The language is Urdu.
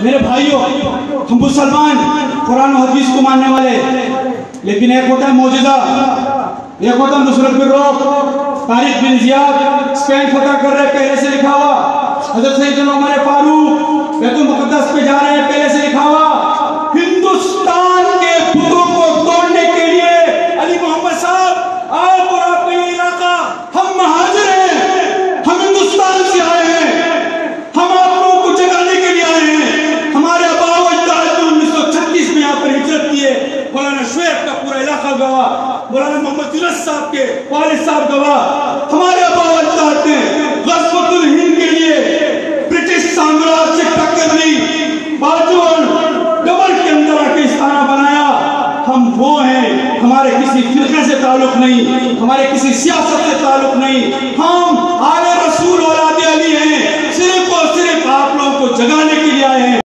میرے بھائیوں، ہم مسلمان قرآن و حدیث کو ماننے والے، لیکن ایک ہوتا ہے معجزہ، ایک ہوتا ہے نصرت بالروح۔ طارق بن زیاد اسپین فتح کر رہے، پہلے سے لکھا ہوا۔ حضرت سیدنا عمر فاروق بیت المقدس پہ جا رہے ہیں، پہلے سے لکھا ہوا۔ ہندوستان کے بتوں کو توڑنے کے لیے علی محمد صاحب آپ اور آپ کا یہ علاقہ، ہم مہاجر ہیں، ہم ہندوستان سے آئے ہیں، ہم آپ لوگوں کو جگانے کے لیے آئے ہیں۔ ہمارے آباء و اجداد نے 1936 میں یہاں پر ہجرت کیے۔ مولانا شعیب کا پورا علاقہ گواہ، مولانا محمد یونس صاحب کے والد صاحب گواہ، ہمارے آباء و اجداد نے غزوۃ الہند کے لیے برٹش سامراج سے ٹکر لی، باجوڑ ڈبل کے اندر آ کے استانہ بنایا۔ ہم وہ ہیں، ہمارے کسی فرقے سے تعلق نہیں، ہمارے کسی سیاست سے تعلق نہیں، ہم آل